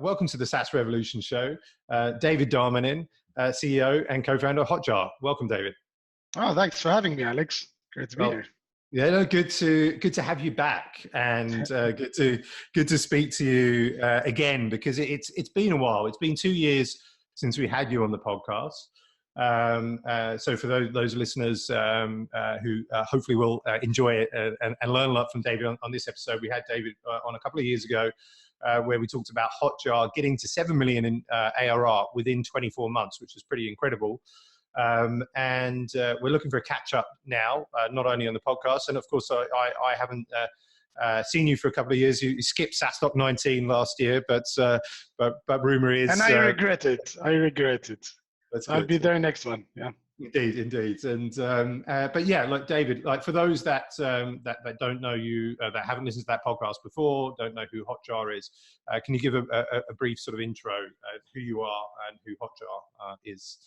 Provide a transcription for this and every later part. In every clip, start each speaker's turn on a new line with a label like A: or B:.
A: welcome to the SaaS Revolution Show. David Darmanin, CEO and co-founder of Hotjar. Welcome, David.
B: Oh, thanks for having me, Alex. Great to be here.
A: Yeah, no, good to have you back, and good to speak to you again, because it's been a while. It's been 2 years since we had you on the podcast. So for those listeners who hopefully will enjoy it and learn a lot from David on this episode, we had David on a couple of years ago where we talked about Hotjar getting to 7 million in ARR within 24 months, which is pretty incredible. And we're looking for a catch up now, not only on the podcast, and of course I haven't seen you for a couple of years. You skipped SaaStock 19 last year, but rumor is,
B: and I regret it. I'll be there next one. Yeah,
A: indeed. And but yeah, like David, like for those that don't know you, that haven't listened to that podcast before, don't know who Hotjar is, can you give a brief sort of intro who you are and who Hotjar is?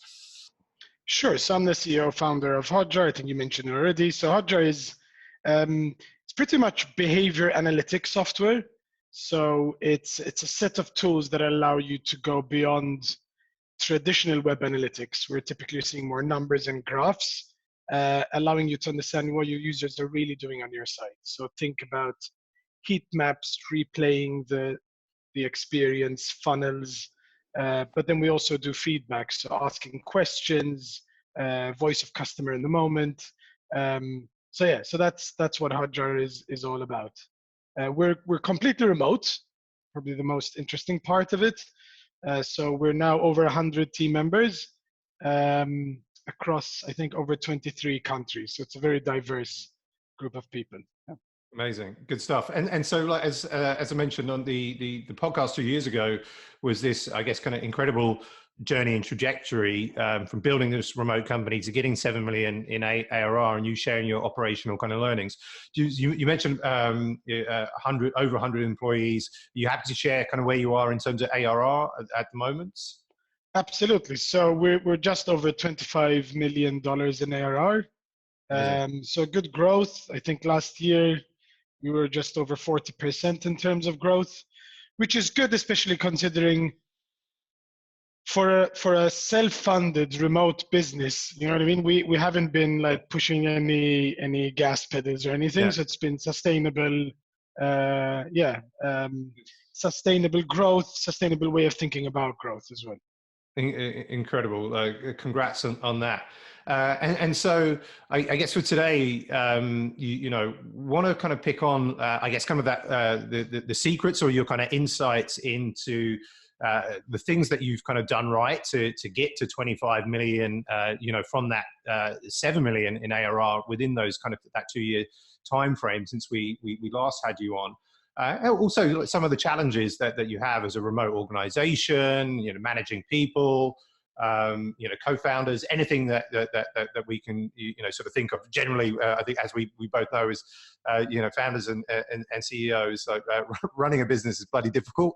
B: Sure. So I'm the CEO founder of Hotjar. I think you mentioned it already. So Hotjar is it's pretty much behavior analytics software. So it's a set of tools that allow you to go beyond traditional web analytics. We're typically seeing more numbers and graphs, allowing you to understand what your users are really doing on your site. So think about heat maps, replaying the experience, funnels. But then we also do feedback, so asking questions, voice of customer in the moment. So that's what Hotjar is all about. We're completely remote, probably the most interesting part of it. So we're now over 100 team members across, I think, over 23 countries. So it's a very diverse group of people. Yeah.
A: Amazing, good stuff. And so, like as I mentioned on the podcast 2 years ago, was this, I guess, kind of incredible journey and trajectory from building this remote company to getting 7 million in ARR, and you sharing your operational kind of learnings. You mentioned 100 over 100 employees. Are you happy to share kind of where you are in terms of ARR at the moment?
B: Absolutely. So we're just over $25 million in ARR. So good growth. I think last year we were just over 40% in terms of growth, which is good, especially considering for a self-funded remote business, you know what I mean? We haven't been like pushing any gas pedals or anything. Yeah. So it's been sustainable, sustainable growth, sustainable way of thinking about growth as well.
A: Incredible. Congrats on that. And so I guess for today, you know, want to kind of pick on, I guess, kind of that the secrets or your kind of insights into the things that you've kind of done right to get to 25 million, you know, from that 7 million in ARR within those kind of that 2 year time frame since we last had you on. Also some of the challenges that you have as a remote organization, you know, managing people, you know, co-founders, anything that we can, you know, sort of think of. Generally, I think, as we both know, is you know, founders and CEOs, like running a business is bloody difficult,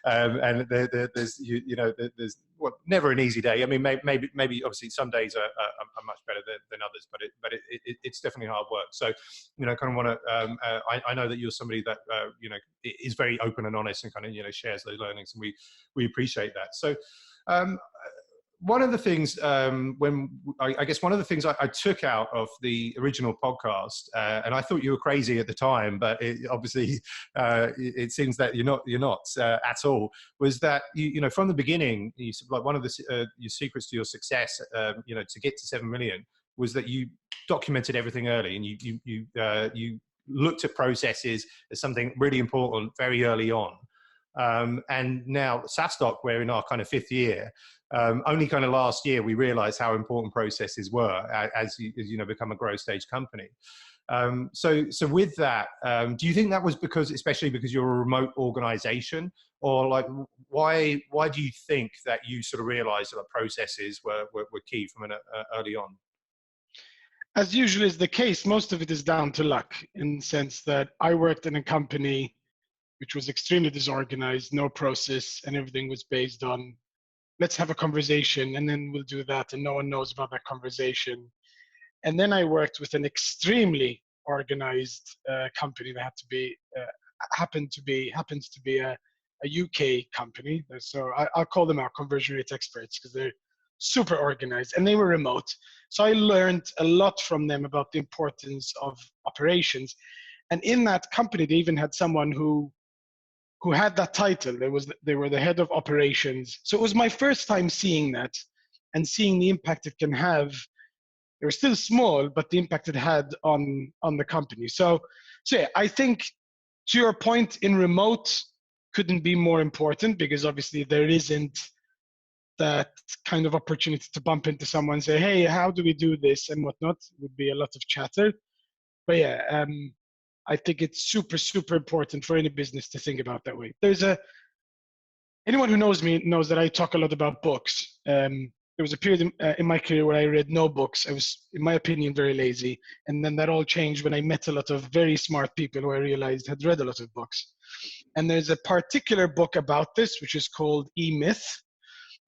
A: and there's you know, there's never an easy day. I mean, maybe obviously some days are much better than others, but it's definitely hard work. So, you know, kind of want to. I know that you're somebody that you know, is very open and honest and kind of, you know, shares those learnings, and we appreciate that. So. One of the things, I guess one of the things I took out of the original podcast, and I thought you were crazy at the time, but obviously it seems that you're not at all, was that you know, from the beginning, like one of your secrets to your success, you know, to get to 7 million, was that you documented everything early, and you looked at processes as something really important very early on. And now SaaStock, we're in our kind of 5th year. Only kind of last year we realized how important processes were as you know, become a growth stage company. So with that, do you think that was especially because you're a remote organization, or like why do you think that you sort of realized that processes were key from early on?
B: As usually is the case, most of it is down to luck, in the sense that I worked in a company which was extremely disorganized, no process, and everything was based on, let's have a conversation and then we'll do that, and no one knows about that conversation. And then I worked with an extremely organized company that happens to be a UK company. So I'll call them our conversion rate experts because they're super organized, and they were remote. So I learned a lot from them about the importance of operations. And in that company, they even had someone who had that title. They were the head of operations. So it was my first time seeing that and seeing the impact it can have. They were still small, but the impact it had on the company. So yeah, I think to your point, in remote couldn't be more important, because obviously there isn't that kind of opportunity to bump into someone and say, hey, how do we do this and whatnot. It would be a lot of chatter. But yeah, I think it's super, super important for any business to think about that way. Anyone who knows me knows that I talk a lot about books. There was a period in my career where I read no books. I was, in my opinion, very lazy. And then that all changed when I met a lot of very smart people who I realized had read a lot of books. And there's a particular book about this, which is called E-Myth.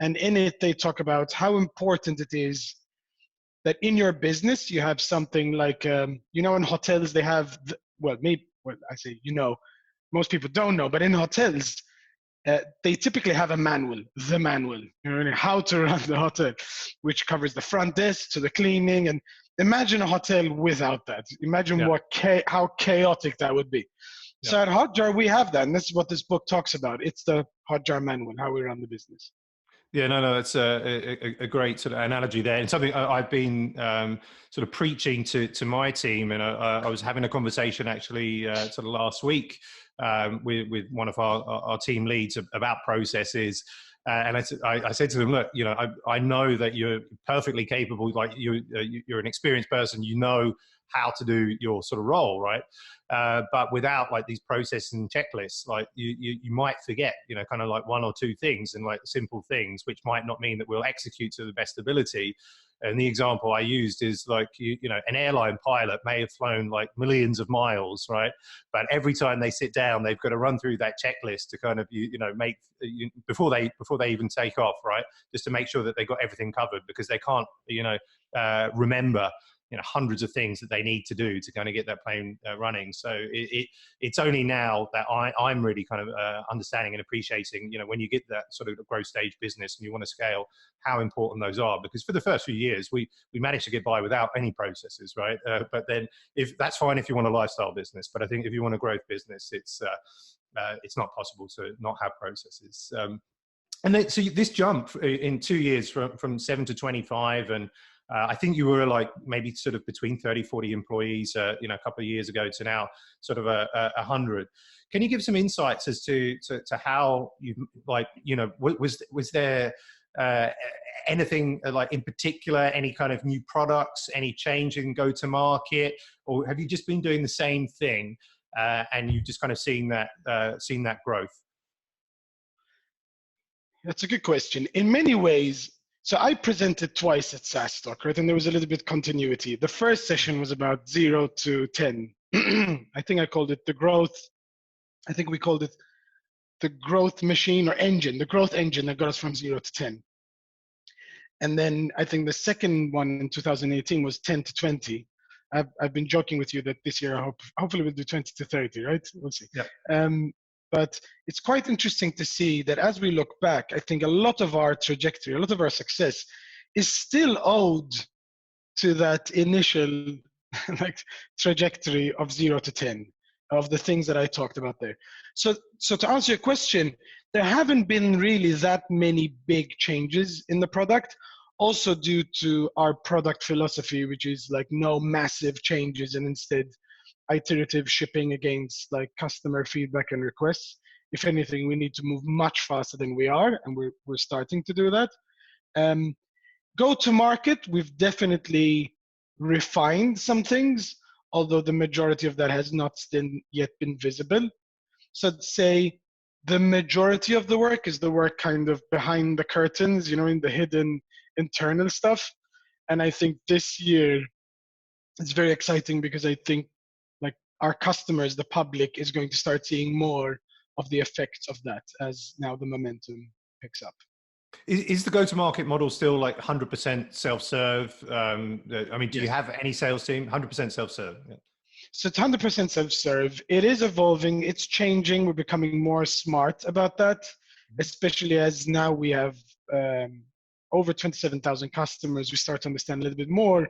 B: And in it, they talk about how important it is that in your business, you have something like, in hotels, they have, most people don't know, but in hotels, they typically have a manual, how to run the hotel, which covers the front desk to the cleaning. And imagine a hotel without that. Imagine how chaotic that would be. Yeah. So at Hotjar, we have that. And this is what this book talks about. It's the Hotjar manual, how we run the business.
A: Yeah, no, that's a great sort of analogy there, and something I've been sort of preaching to my team. And I was having a conversation actually sort of last week with one of our team leads about processes. And I said to them, look, I know that you're perfectly capable, like you're an experienced person, how to do your sort of role, right? But without like these processes and checklists, like you might forget, kind of like one or two things and like simple things, which might not mean that we'll execute to the best ability. And the example I used is like, an airline pilot may have flown like millions of miles, right? But every time they sit down, they've got to run through that checklist to kind of, make before they even take off, right? Just to make sure that they got everything covered, because they can't, remember hundreds of things that they need to do to kind of get that plane running. So it's only now that I'm really kind of understanding and appreciating, when you get that sort of growth stage business and you want to scale, how important those are. Because for the first few years, we managed to get by without any processes, right? But then if that's fine if you want a lifestyle business, but I think if you want a growth business, it's not possible to not have processes. And then, so this jump in 2 years from 7 to 25, and I think you were like maybe sort of between 30, 40 employees, a couple of years ago to now sort of 100. Can you give some insights as to how you was there anything like in particular, any kind of new products, any change in go-to-market, or have you just been doing the same thing and you've just kind of seen that growth?
B: That's a good question. In many ways, so I presented twice at SaaStock, right? And there was a little bit of continuity. The first session was about 0 to 10. I think I called it the growth. I think we called it the growth machine or engine, the growth engine that got us from 0 to 10. And then I think the second one in 2018 was 10 to 20. I've been joking with you that this year, hopefully we'll do 20 to 30, right? We'll see. Yeah. But it's quite interesting to see that as we look back, I think a lot of our trajectory, a lot of our success is still owed to that initial trajectory of 0 to 10, of the things that I talked about there. So to answer your question, there haven't been really that many big changes in the product, also due to our product philosophy, which is like no massive changes and instead iterative shipping against like customer feedback and requests. If anything, we need to move much faster than we are, and we're starting to do that. Go to market, we've definitely refined some things, although the majority of that has not yet been visible. So I'd say the majority of the work is the work kind of behind the curtains, in the hidden internal stuff. And I think this year it's very exciting because I think our customers, the public, is going to start seeing more of the effects of that as now the momentum picks up.
A: Is the go-to-market model still like 100% self-serve? Do you have any sales team? 100% self-serve? Yeah.
B: So it's 100% self-serve. It is evolving. It's changing. We're becoming more smart about that, especially as now we have over 27,000 customers. We start to understand a little bit more.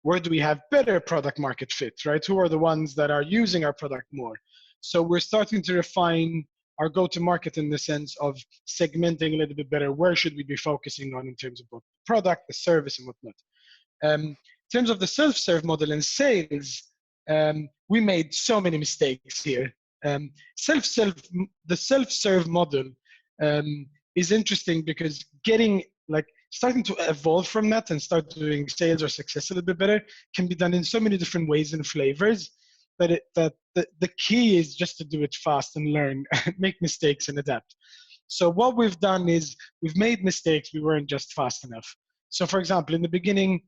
B: Where do we have better product market fit, right? Who are the ones that are using our product more? So we're starting to refine our go-to-market in the sense of segmenting a little bit better. Where should we be focusing on in terms of both the product, the service, and whatnot? In terms of the self-serve model and sales, we made so many mistakes here. The self-serve model is interesting because starting to evolve from that and start doing sales or success a little bit better can be done in so many different ways and flavors that the key is just to do it fast and learn, make mistakes and adapt. So what we've done is we've made mistakes. We weren't just fast enough. So for example, in the beginning,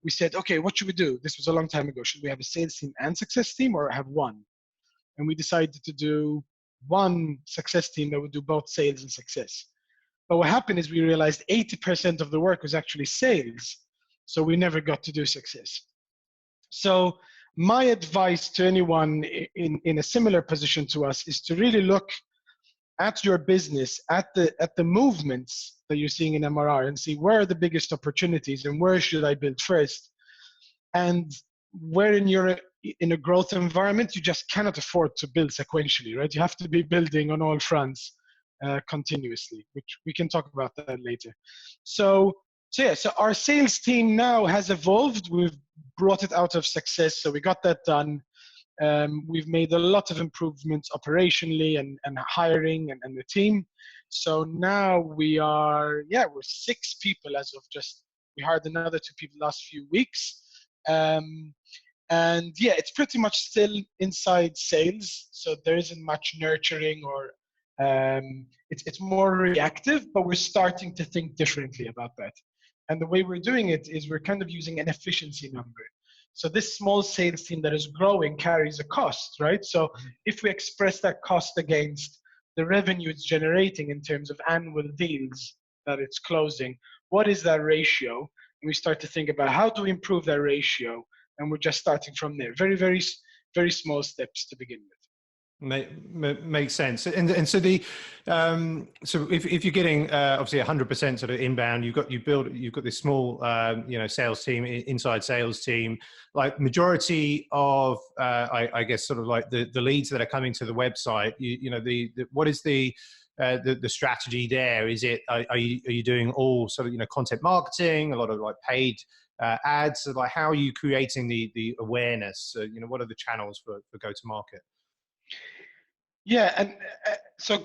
B: we said, okay, what should we do? This was a long time ago. Should we have a sales team and success team or have one? And we decided to do one success team that would do both sales and success. But what happened is we realized 80% of the work was actually sales. So we never got to do success. So my advice to anyone in a similar position to us is to really look at your business, at the movements that you're seeing in MRR and see where are the biggest opportunities and where should I build first. And where in a growth environment, you just cannot afford to build sequentially, right? You have to be building on all fronts continuously, which we can talk about that later. So our sales team now has evolved. We've brought it out of success, so we got that done. We've made a lot of improvements operationally and hiring and the team. So now we're 6 people as of we hired another 2 people last few weeks. It's pretty much still inside sales. So there isn't much nurturing or it's more reactive, but we're starting to think differently about that. And the way we're doing it is we're kind of using an efficiency number. So this small sales team that is growing carries a cost, right? So if we express that cost against the revenue it's generating in terms of annual deals that it's closing, what is that ratio? And we start to think about how do we improve that ratio? And we're just starting from there. Very, very, very small steps to begin with.
A: Makes sense. And so so if you're getting obviously 100% sort of inbound, you've got this small sales team, inside sales team, like majority of I guess sort of like the leads that are coming to the website. What is the strategy there? Is it are you doing all sort of content marketing, a lot of like paid ads? So like how are you creating the awareness? What are the channels for go to market?
B: Yeah, and so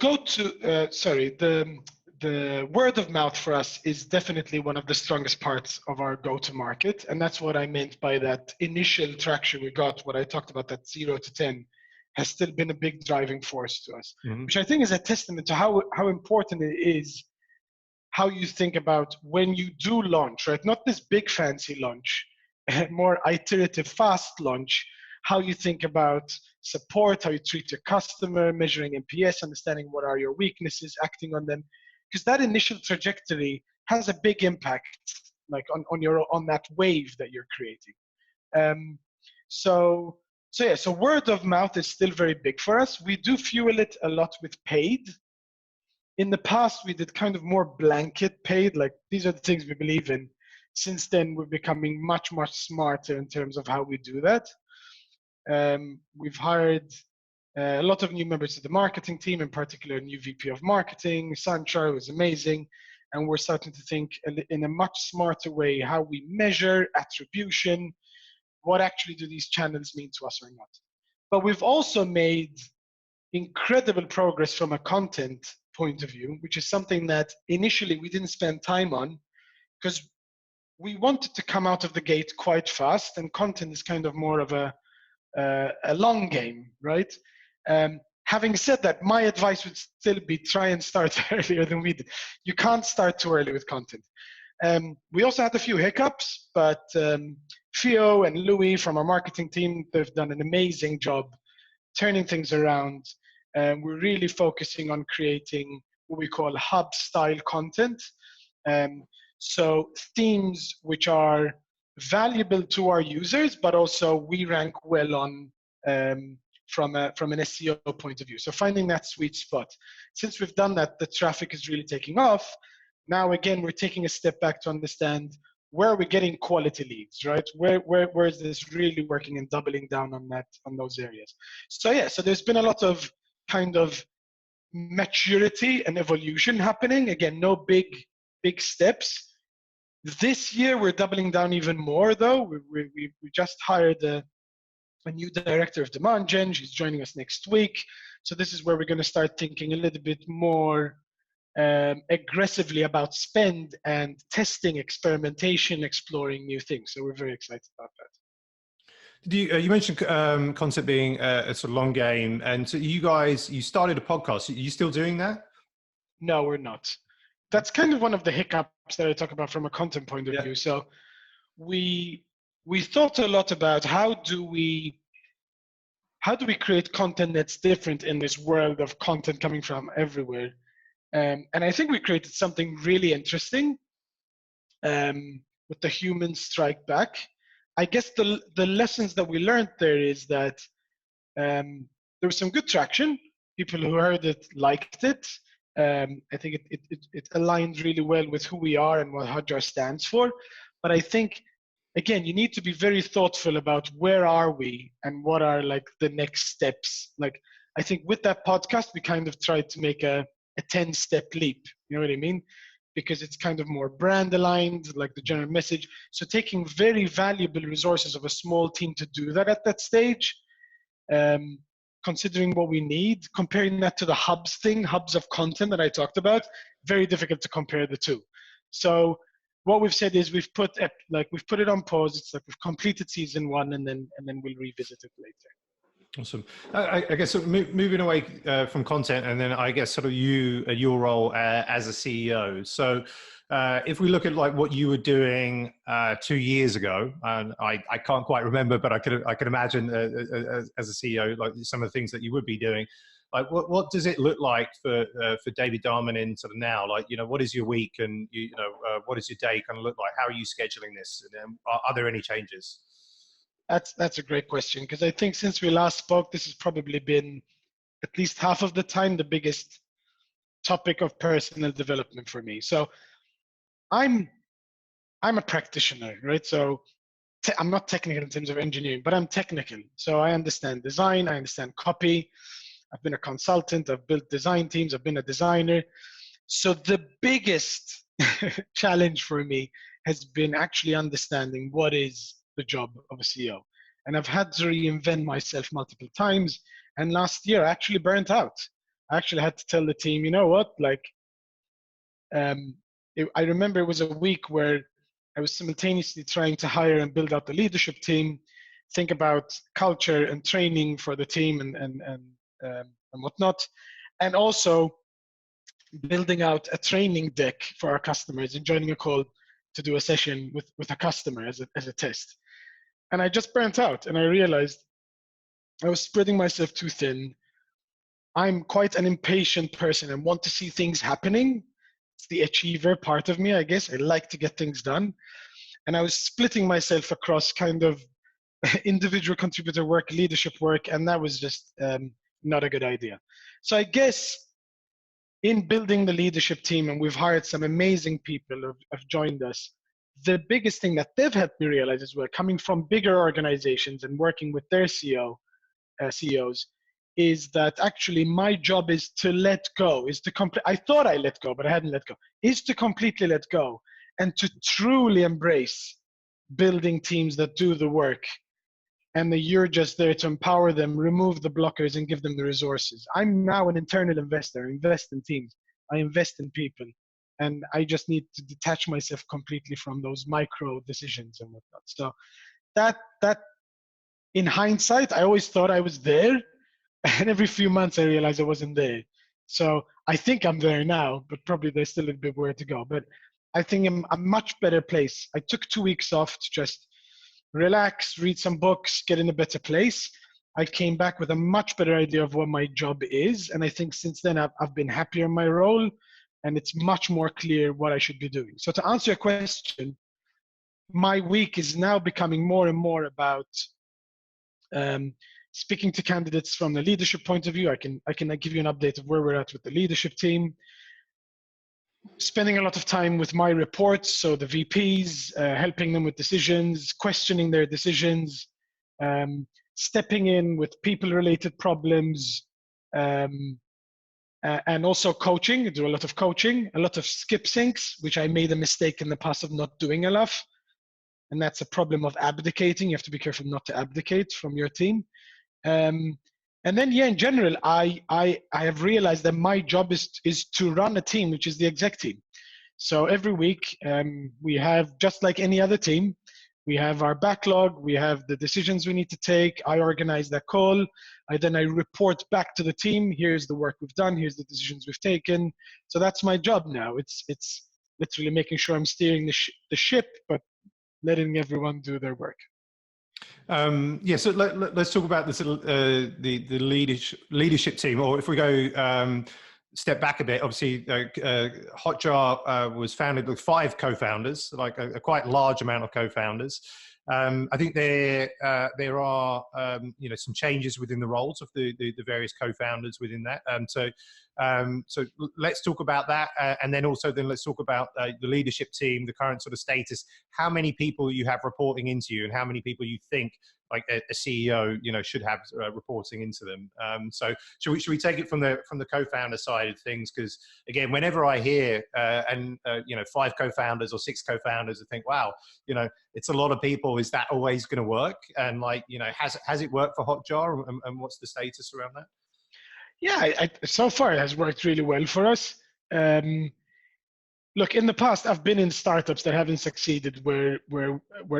B: the word of mouth for us is definitely one of the strongest parts of our go-to-market, and that's what I meant by that initial traction we got. What I talked about, that 0 to 10, has still been a big driving force to us, which I think is a testament to how important it is, how you think about when you do launch, right? Not this big fancy launch, more iterative, fast launch. How you think about support, how you treat your customer, measuring NPS, understanding what are your weaknesses, acting on them, because that initial trajectory has a big impact, like on that wave that you're creating. So word of mouth is still very big for us. We do fuel it a lot with paid. In the past, we did kind of more blanket paid, like these are the things we believe in. Since then, we're becoming much, much smarter in terms of how we do that. We've hired a lot of new members to the marketing team, in particular a new VP of marketing. Sanchar was amazing. And we're starting to think in a much smarter way how we measure attribution, what actually do these channels mean to us or not. But we've also made incredible progress from a content point of view, which is something that initially we didn't spend time on because we wanted to come out of the gate quite fast, and content is kind of more of a long game, right? Having said that, my advice would still be try and start earlier than we did. You can't start too early with content. We also had a few hiccups, but Theo and Louis from our marketing team, they've done an amazing job turning things around. We're really focusing on creating what we call hub-style content. So themes which are valuable to our users, but also we rank well on from an SEO point of view. So finding that sweet spot. Since we've done that, the traffic is really taking off. Now, again, we're taking a step back to understand where are we getting quality leads, right? Where is this really working, and doubling down on those areas. So yeah, so there's been a lot of kind of maturity and evolution happening. Again, no big steps. This year, we're doubling down even more, though. We just hired a new director of demand gen. She's joining us next week. So this is where we're going to start thinking a little bit more aggressively about spend and testing, experimentation, exploring new things. So we're very excited about that.
A: You mentioned content being a sort of long game, and so you started a podcast. Are you still doing that?
B: No, we're not. That's kind of one of the hiccups that I talk about from a content point of view. So we thought a lot about how do we create content that's different in this world of content coming from everywhere. And I think we created something really interesting with the human strike back. I guess the lessons that we learned there is that there was some good traction. People who heard it liked it. I think it aligned really well with who we are and what Hotjar stands for. But I think, again, you need to be very thoughtful about where are we and what are like the next steps. Like, I think with that podcast, we kind of tried to make a 10-step leap. You know what I mean? Because it's kind of more brand aligned, like the general message. So taking very valuable resources of a small team to do that at that stage, considering what we need, comparing that to the hubs of content that I talked about, very difficult to compare the two. So what we've said is we've put it on pause. It's like we've completed season 1, and then we'll revisit it later.
A: Awesome. I guess sort of moving away from content, and then I guess sort of your role as a CEO. So if we look at like what you were doing 2 years ago, and I can't quite remember, but I could imagine as a CEO, like some of the things that you would be doing. Like what does it look like for David Darmanin sort of now? Like, you know, what is your week, and what does your day kind of look like? How are you scheduling this? And are there any changes?
B: That's a great question, because I think since we last spoke, this has probably been at least half of the time the biggest topic of personal development for me. So I'm a practitioner, right? So I'm not technical in terms of engineering, but I'm technical. So I understand design, I understand copy. I've been a consultant, I've built design teams, I've been a designer. So the biggest challenge for me has been actually understanding what is the job of a CEO. And I've had to reinvent myself multiple times. And last year I actually burnt out. I actually had to tell the team, you know what, like, I remember it was a week where I was simultaneously trying to hire and build out the leadership team, think about culture and training for the team and whatnot, and also building out a training deck for our customers and joining a call to do a session with a customer as a test. And I just burnt out, and I realized I was spreading myself too thin. I'm quite an impatient person and want to see things happening. It's the achiever part of me, I guess. I like to get things done. And I was splitting myself across kind of individual contributor work, leadership work, and that was just not a good idea. So I guess in building the leadership team, and we've hired some amazing people who have joined us, the biggest thing that they've helped me realize as well, coming from bigger organizations and working with their CEOs, is that actually my job is to let go, I thought I let go, but I hadn't let go, is to completely let go and to truly embrace building teams that do the work, and that you're just there to empower them, remove the blockers, and give them the resources. I'm now an internal investor. I invest in teams. I invest in people. And I just need to detach myself completely from those micro decisions and whatnot. So that in hindsight, I always thought I was there. And every few months, I realized I wasn't there. So I think I'm there now, but probably there's still a little bit where to go. But I think I'm a much better place. I took 2 weeks off to just relax, read some books, get in a better place. I came back with a much better idea of what my job is. And I think since then, I've been happier in my role, and it's much more clear what I should be doing. So to answer your question, my week is now becoming more and more about speaking to candidates from the leadership point of view. I can give you an update of where we're at with the leadership team. Spending a lot of time with my reports, so the VPs, helping them with decisions, questioning their decisions, stepping in with people-related problems, and also coaching. I do a lot of coaching, a lot of skip syncs, which I made a mistake in the past of not doing enough. And that's a problem of abdicating. You have to be careful not to abdicate from your team. And then, in general, I have realized that my job is to run a team, which is the exec team. So every week we have, just like any other team, we have our backlog, we have the decisions we need to take. I organize that call. Then I report back to the team. Here's the work we've done. Here's the decisions we've taken. So that's my job now. It's literally making sure I'm steering the ship, but letting everyone do their work.
A: So let's talk about this, the leadership team, or if we go step back a bit. Obviously, Hotjar was founded with 5 co-founders, like a quite large amount of co-founders. I think there are some changes within the roles of the various co-founders within that. So let's talk about that, and then let's talk about the leadership team, the current sort of status. How many people you have reporting into you, and how many people you think, like a CEO, should have reporting into them. So should we take it from the co-founder side of things? Because again, whenever I hear 5 co-founders or 6 co-founders, I think, wow, it's a lot of people. Is that always going to work? And has it worked for Hotjar? And what's the status around that?
B: Yeah, so far it has worked really well for us. Look, in the past, I've been in startups that haven't succeeded where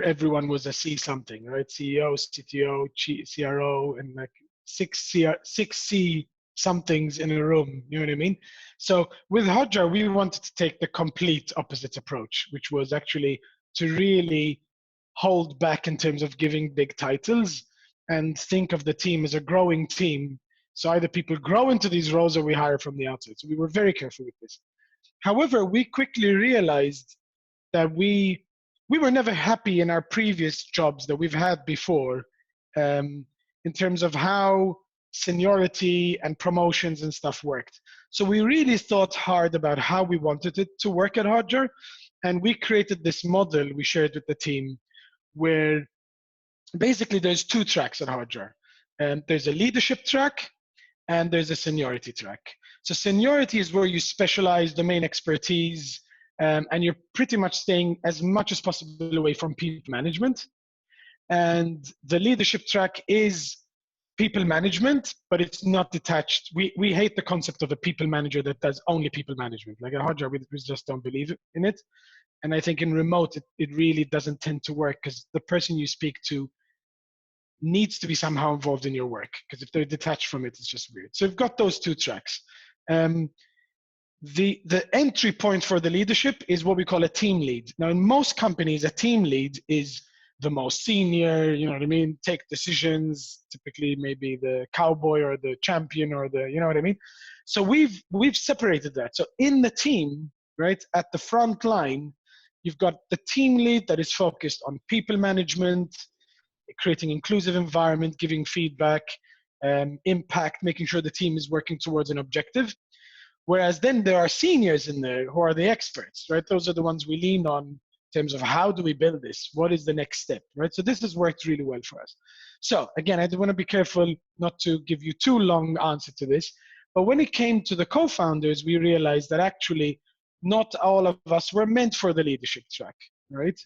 B: everyone was a C something, right? CEO, CTO, CRO, and like 6 C somethings in a room. You know what I mean? So with Hotjar, we wanted to take the complete opposite approach, which was actually to really hold back in terms of giving big titles and think of the team as a growing team. So either people grow into these roles or we hire from the outside. So we were very careful with this. However, we quickly realized that we were never happy in our previous jobs that we've had before, in terms of how seniority and promotions and stuff worked. So we really thought hard about how we wanted it to work at Hotjar, and we created this model we shared with the team where basically there's 2 tracks at Hotjar. There's a leadership track and there's a seniority track. So seniority is where you specialize, domain expertise, and you're pretty much staying as much as possible away from people management. And the leadership track is people management, but it's not detached. We hate the concept of a people manager that does only people management. Like at Hotjar, we just don't believe in it. And I think in remote, it really doesn't tend to work because the person you speak to needs to be somehow involved in your work, because if they're detached from it, it's just weird. So we've got those 2 tracks. The entry point for the leadership is what we call a team lead. Now, in most companies, a team lead is the most senior, you know what I mean, take decisions, typically maybe the cowboy or the champion or the, you know what I mean? So we've separated that. So in the team, right, at the front line, you've got the team lead that is focused on people management, creating inclusive environment, giving feedback, impact, making sure the team is working towards an objective. Whereas then there are seniors in there who are the experts, right? Those are the ones we lean on in terms of how do we build this? What is the next step, right? So this has worked really well for us. So again, I do want to be careful not to give you too long answer to this, but when it came to the co-founders, we realized that actually not all of us were meant for the leadership track, right?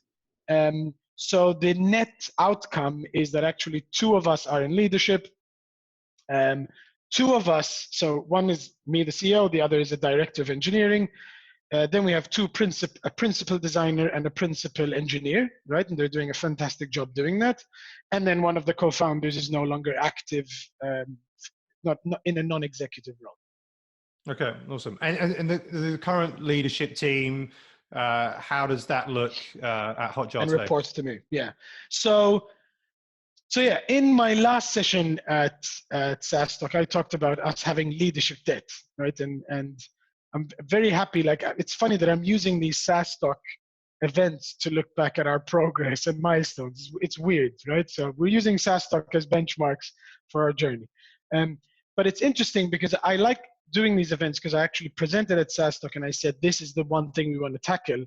B: So the net outcome is that actually 2 of us are in leadership. 2 of us, so one is me, the CEO, the other is a director of engineering. Then we have 2 a principal designer and a principal engineer, right? And they're doing a fantastic job doing that. And then one of the co-founders is no longer active, not in a non-executive role.
A: Okay, awesome. And the current leadership team, how does that look at Hotjar
B: and
A: today?
B: Reports to me, yeah. So yeah, in my last session at SaaStock, I talked about us having leadership debt, right? And I'm very happy. Like, it's funny that I'm using these SaaStock events to look back at our progress and milestones. It's weird, right? So we're using SaaStock as benchmarks for our journey. But it's interesting because I like doing these events because I actually presented at SaaStock and I said, this is the one thing we want to tackle.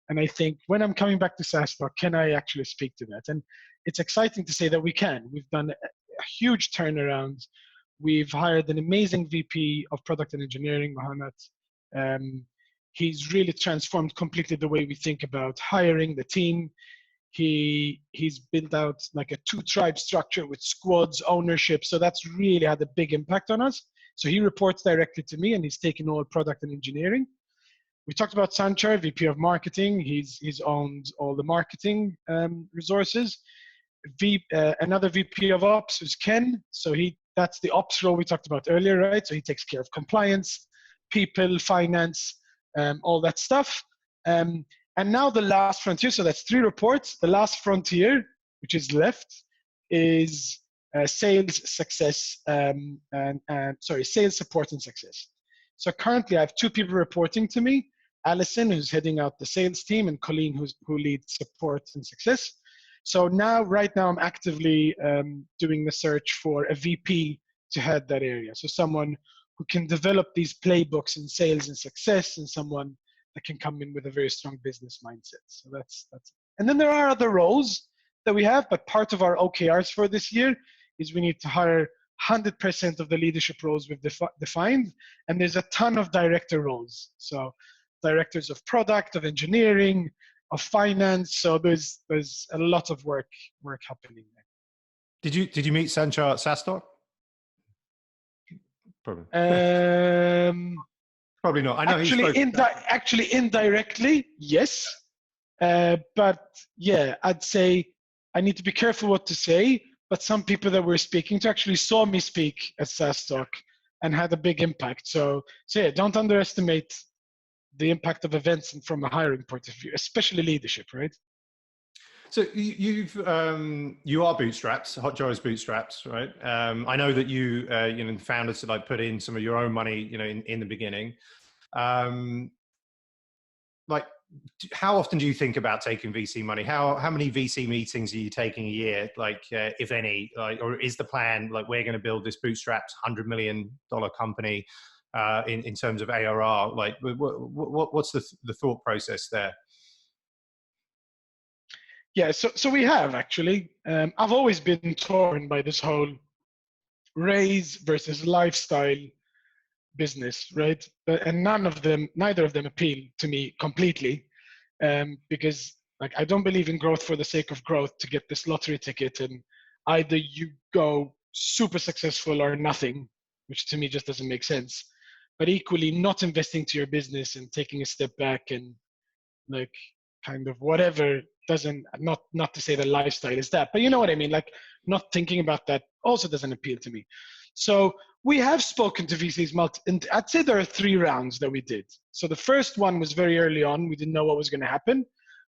B: And I think when I'm coming back to SaaStock, can I actually speak to that? And it's exciting to say that we can. We've done a huge turnaround. We've hired an amazing VP of product and engineering, Mohammed. He's really transformed completely the way we think about hiring the team. He's built out like a 2-tribe structure with squads, ownership. So that's really had a big impact on us. So he reports directly to me and he's taken all product and engineering. We talked about Sanchar, VP of marketing. He's owned all the marketing resources. Another VP of ops who's Ken. So that's the ops role we talked about earlier, right? So he takes care of compliance, people, finance, all that stuff. And now the last frontier, so that's 3 reports. The last frontier, which is left, is sales success sales support and success. So currently I have 2 people reporting to me, Alison, who's heading out the sales team, and Colleen, who leads support and success. So right now I'm actively doing the search for a VP to head that area. So someone who can develop these playbooks in sales and success, and someone that can come in with a very strong business mindset. So that's and then there are other roles that we have, but part of our OKRs for this year is we need to hire 100% of the leadership roles we've defined, and there's a ton of director roles. So directors of product, of engineering, of finance. So there's a lot of work happening there.
A: Did you meet Sanchar at SaaStock? Probably. Probably not. I know
B: actually indirectly, yes. But yeah, I'd say I need to be careful what to say. But some people that we're speaking to actually saw me speak at SaaStock and had a big impact. So yeah, don't underestimate the impact of events from a hiring point of view, especially leadership, right?
A: So you are bootstrapped. Hotjar is bootstrapped, right? I know that you the founders like put in some of your own money, in the beginning. Like, how often do you think about taking VC money? How many VC meetings are you taking a year? Like, if any, or is the plan like we're going to build this bootstrapped $100 million company in terms of ARR? Like, what's the thought process there?
B: Yeah, so we have actually. I've always been torn by this whole raise versus lifestyle business, right? And neither of them appeal to me completely, because like I don't believe in growth for the sake of growth to get this lottery ticket, and either you go super successful or nothing, which to me just doesn't make sense. But equally, not investing to your business and taking a step back and like kind of whatever doesn't, not to say the lifestyle is that, but you know what I mean, like not thinking about that also doesn't appeal to me. So we have spoken to VCs and I'd say there are 3 rounds that we did. So the first one was very early on. We didn't know what was going to happen.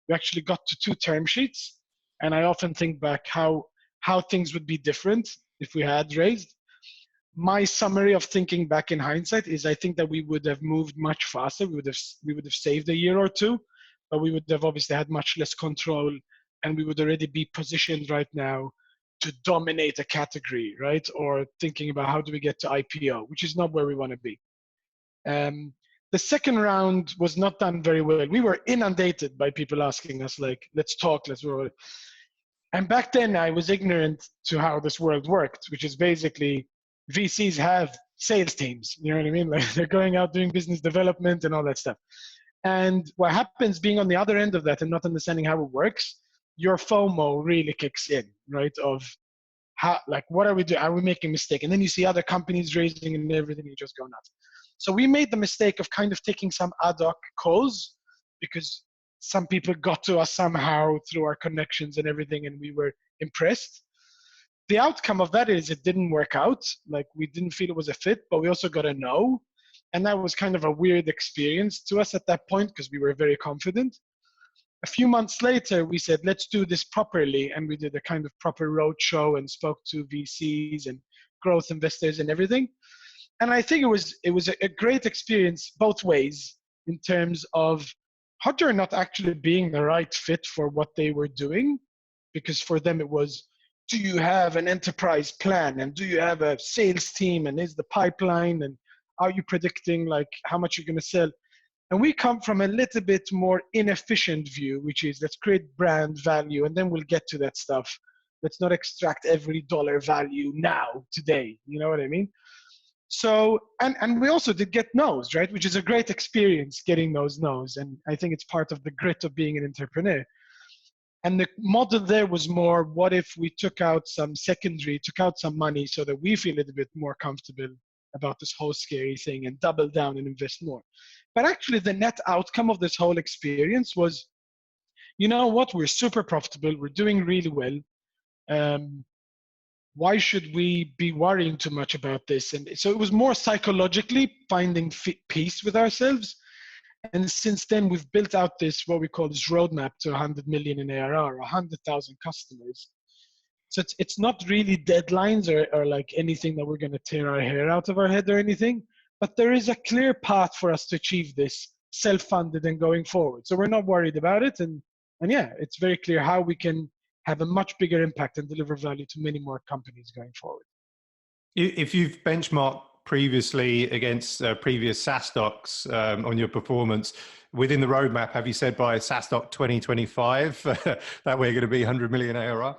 B: We actually got to 2 term sheets, and I often think back how things would be different if we had raised. My summary of thinking back in hindsight is I think that we would have moved much faster. We would have saved a year or 2, but we would have obviously had much less control, and we would already be positioned right now to dominate a category, right? Or thinking about how do we get to IPO, which is not where we want to be. The second round was not done very well. We were inundated by people asking us like, let's talk, let's roll. And back then I was ignorant to how this world worked, which is basically VCs have sales teams, you know what I mean? Like they're going out doing business development and all that stuff. And what happens being on the other end of that and not understanding how it works, your FOMO really kicks in, right? Of how, like, what are we doing? Are we making a mistake? And then you see other companies raising and everything, you just go nuts. So we made the mistake of kind of taking some ad hoc calls because some people got to us somehow through our connections and everything, and we were impressed. The outcome of that is it didn't work out. Like we didn't feel it was a fit, but we also got a no. And that was kind of a weird experience to us at that point because we were very confident. A few months later, we said, let's do this properly. And we did a kind of proper roadshow and spoke to VCs and growth investors and everything. And I think it was a great experience both ways in terms of Hotjar not actually being the right fit for what they were doing, because for them it was, do you have an enterprise plan, and do you have a sales team, and is the pipeline, and are you predicting like how much you're going to sell? And we come from a little bit more inefficient view, which is let's create brand value and then we'll get to that stuff. Let's not extract every dollar value now, today. You know what I mean? So, and we also did get no's, right? Which is a great experience, getting those no's. And I think it's part of the grit of being an entrepreneur. And the model there was more, what if we took out some money so that we feel a little bit more comfortable about this whole scary thing and double down and invest more. But actually the net outcome of this whole experience was, you know what, we're super profitable, we're doing really well. Why should we be worrying too much about this? And so it was more psychologically finding peace with ourselves. And since then, we've built out this, what we call this roadmap to 100 million in ARR, 100,000 customers. So it's not really deadlines or like anything that we're going to tear our hair out of our head or anything, but there is a clear path for us to achieve this, self-funded and going forward. So we're not worried about it. And yeah, it's very clear how we can have a much bigger impact and deliver value to many more companies going forward.
A: If you've benchmarked previously against previous SaaStocks on your performance within the roadmap, have you said by SaaStock 2025 that we're going to be 100 million ARR?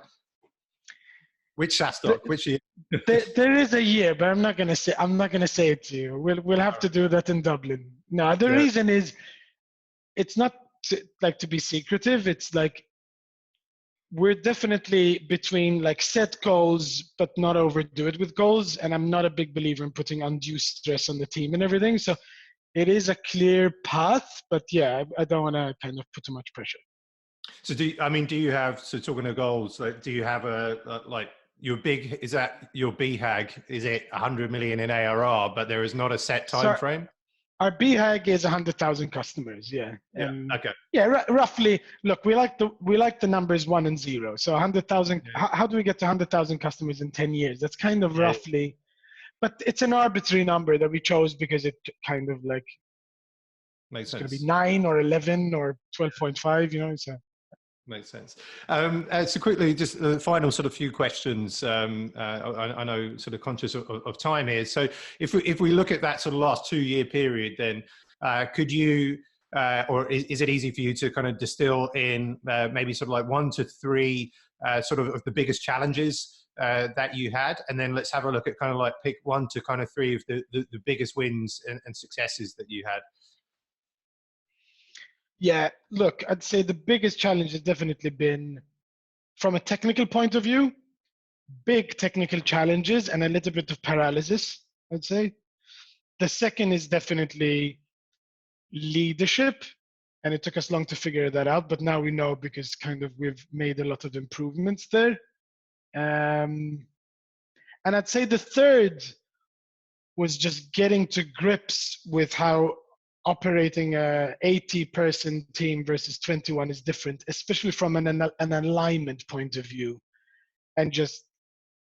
A: Which SaaStock? Which year?
B: there is a year, but I'm not going to say it to you. We'll have to do that in Dublin. No, the reason is it's not to be secretive. It's like we're definitely between like set goals, but not overdo it with goals. And I'm not a big believer in putting undue stress on the team and everything. So it is a clear path, but yeah, I don't want to kind of put too much pressure.
A: So do you have, so talking of goals, like, do you have is that your BHAG? Is it 100 million in ARR, but there is not a set time frame?
B: Our BHAG is 100,000 customers. Yeah.
A: Okay.
B: Yeah, roughly. Look, we like the numbers 1 and 0. So 100,000. Yeah. How do we get to 100,000 customers in 10 years? That's kind of roughly, but it's an arbitrary number that we chose because it kind of like
A: makes sense.
B: It's going to be 9 or 11 or 12.5. You know, so.
A: Makes sense. So quickly, just the final sort of few questions. I know sort of conscious of time here. So if we look at that sort of last 2-year period, then could you, or is it easy for you to kind of distill in maybe sort of like 1 to 3 sort of the biggest challenges that you had? And then let's have a look at kind of like pick 1 to kind of 3 of the biggest wins and successes that you had.
B: Yeah, look, I'd say the biggest challenge has definitely been, from a technical point of view, big technical challenges and a little bit of paralysis, I'd say. The second is definitely leadership, and it took us long to figure that out, but now we know because kind of we've made a lot of improvements there. And I'd say the third was just getting to grips with how operating a 80-person team versus 21 is different, especially from an alignment point of view, and just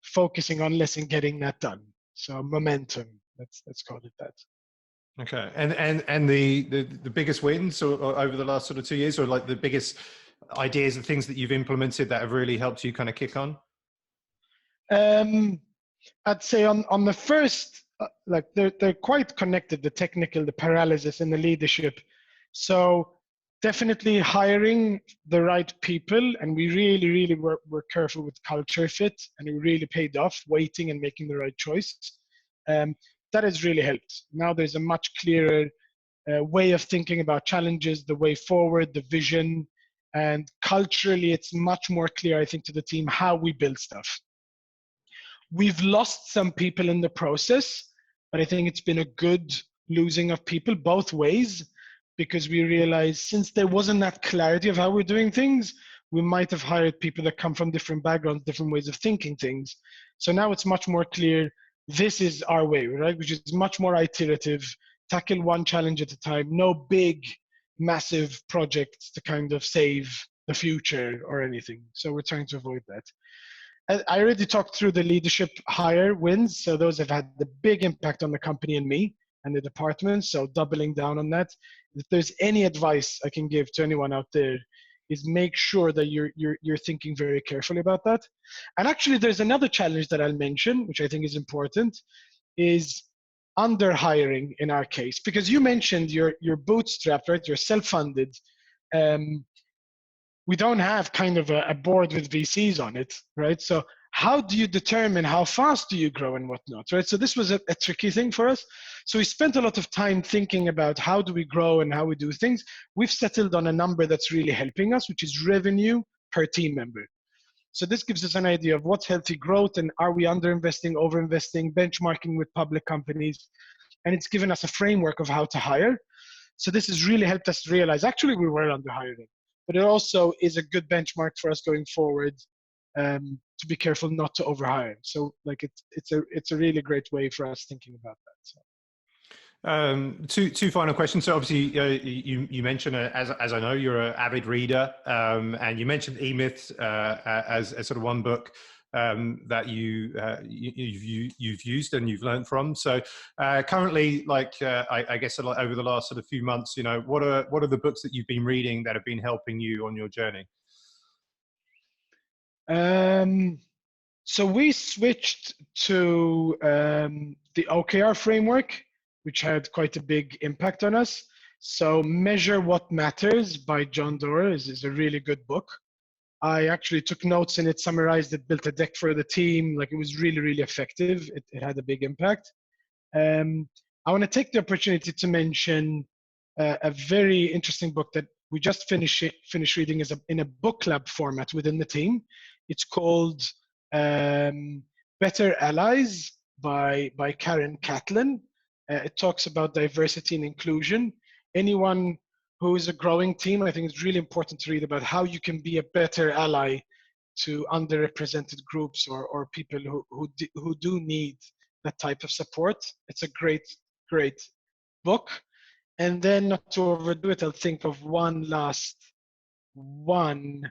B: focusing on less and getting that done. So momentum, let's call it that.
A: Okay, and the biggest wins or over the last sort of 2 years, or like the biggest ideas and things that you've implemented that have really helped you kind of kick on?
B: I'd say on the first, like they're quite connected, the technical, the paralysis, and the leadership. So definitely hiring the right people, and we really were careful with culture fit, and it really paid off, waiting and making the right choice. That has really helped. Now there's a much clearer way of thinking about challenges, the way forward, the vision, and culturally it's much more clear, I think, to the team how we build stuff. We've lost some people in the process, but I think it's been a good losing of people both ways, because we realized since there wasn't that clarity of how we're doing things, we might have hired people that come from different backgrounds, different ways of thinking things. So now it's much more clear, this is our way, right? Which is much more iterative, tackle one challenge at a time, no big, massive projects to kind of save the future or anything. So we're trying to avoid that. I already talked through the leadership hire wins. So those have had the big impact on the company and me and the department. So doubling down on that. if there's any advice I can give to anyone out there, is make sure that you're thinking very carefully about that. And actually, there's another challenge that I'll mention, which I think is important, is under hiring in our case, because you mentioned you're bootstrapped, right? You're self-funded. We don't have kind of a board with VCs on it, right? So how do you determine how fast do you grow and whatnot, right? So this was a tricky thing for us. So we spent a lot of time thinking about how do we grow and how we do things. We've settled on a number that's really helping us, which is revenue per team member. So this gives us an idea of what's healthy growth and are we underinvesting, overinvesting, benchmarking with public companies. And it's given us a framework of how to hire. So this has really helped us realize actually we were under hiring, but it also is a good benchmark for us going forward to be careful not to overhire. So like it's a really great way for us thinking about that. So.
A: Two final questions. So obviously, you mentioned, as I know, you're an avid reader, and you mentioned E-Myths as sort of one book that you've used and you've learned from. So currently, I guess over the last sort of few months, what are the books that you've been reading that have been helping you on your journey?
B: So we switched to the OKR framework, which had quite a big impact on us. So Measure What Matters by John Doerr is a really good book. I actually took notes in it, summarized it, built a deck for the team. Like it was really, really effective. It had a big impact. I want to take the opportunity to mention a very interesting book that we just finished reading in a book club format within the team. It's called Better Allies by Karen Catlin. It talks about diversity and inclusion. Anyone who is a growing team, I think it's really important to read about how you can be a better ally to underrepresented groups or people who do need that type of support. It's a great book. And then not to overdo it, I'll think of one last one.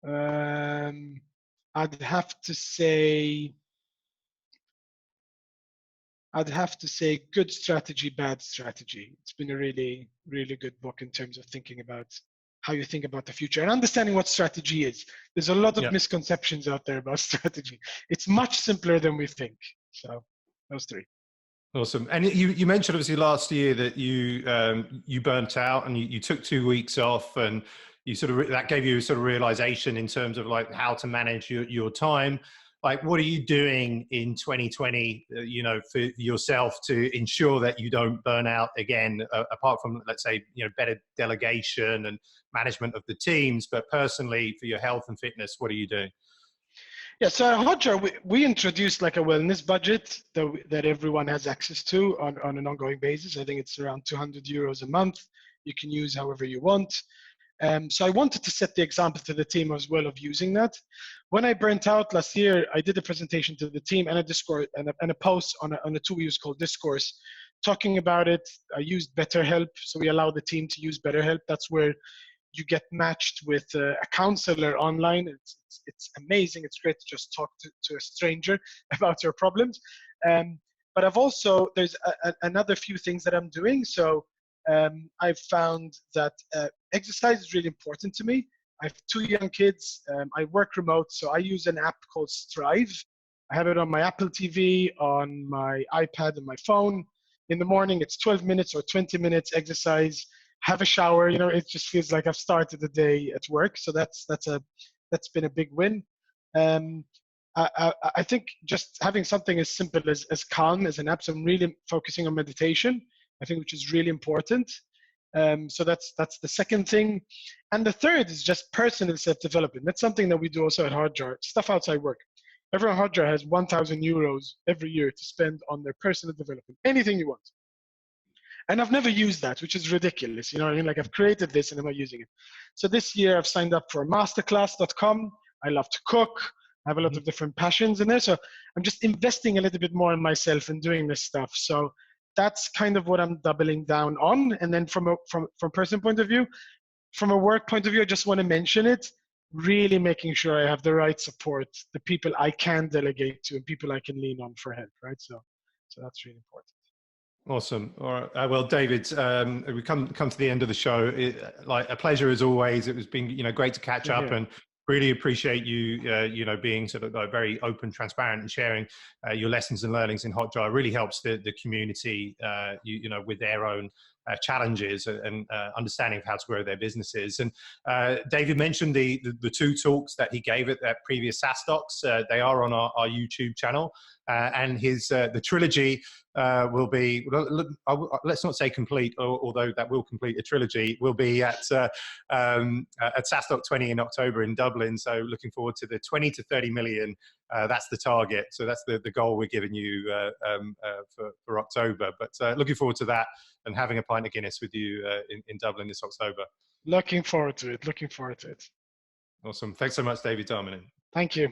B: I'd have to say Good Strategy, Bad Strategy. It's been a really, really good book in terms of thinking about how you think about the future and understanding what strategy is. There's a lot of misconceptions out there about strategy. It's much simpler than we think. So those three.
A: Awesome. And you mentioned obviously last year that you burnt out and you took 2 weeks off, and you sort of that gave you a sort of realization in terms of like how to manage your time. Like, what are you doing in 2020, for yourself to ensure that you don't burn out again, apart from, let's say, better delegation and management of the teams, but personally for your health and fitness, what are you doing?
B: Yeah, so at Hotjar, we introduced like a wellness budget that everyone has access to on an ongoing basis. I think it's around 200 euros a month. You can use however you want. So I wanted to set the example to the team as well of using that. When I burnt out last year, I did a presentation to the team and a Discord and a post on a tool we use called Discourse, talking about it. I used BetterHelp, so we allow the team to use BetterHelp. That's where you get matched with a counselor online. It's amazing. It's great to just talk to a stranger about your problems. But there's another few things that I'm doing. So I've found that exercise is really important to me. I have 2 young kids. I work remote, so I use an app called Strive. I have it on my Apple TV, on my iPad, and my phone. In the morning, it's 12 minutes or 20 minutes exercise. Have a shower. It just feels like I've started the day at work. So that's been a big win. I think just having something as simple as Calm as an app. So I'm really focusing on meditation, I think, which is really important. So that's the second thing. And the third is just personal self-development. That's something that we do also at Hotjar, stuff outside work. Everyone at Hotjar has 1,000 euros every year to spend on their personal development, anything you want. And I've never used that, which is ridiculous. You know what I mean? Like, I've created this and I'm not using it. So this year I've signed up for masterclass.com. I love to cook. I have a lot of different passions in there. So I'm just investing a little bit more in myself and doing this stuff. So that's kind of what I'm doubling down on. And then from a person point of view, from a work point of view, I just want to mention it, really making sure I have the right support, the people I can delegate to and people I can lean on for help, right? So that's really important.
A: Awesome. All right. Well, David, we come to the end of the show. Like a pleasure as always. It was been great to catch up, and really appreciate you being sort of like very open, transparent, and sharing your lessons and learnings in Hotjar. It really helps the community with their own challenges and understanding of how to grow their businesses. And David mentioned the two talks that he gave at previous SaaStocks. They are on our YouTube channel, and his the trilogy will be, let's not say complete, although that will complete a trilogy, will be at SaaStock 20 in October in Dublin. So looking forward to the 20 to 30 million. That's the target. So that's the goal we're giving you for October. But looking forward to that and having a pint of Guinness with you in Dublin this October.
B: Looking forward to it. Looking forward to it.
A: Awesome. Thanks so much, David Darmanin.
B: Thank you.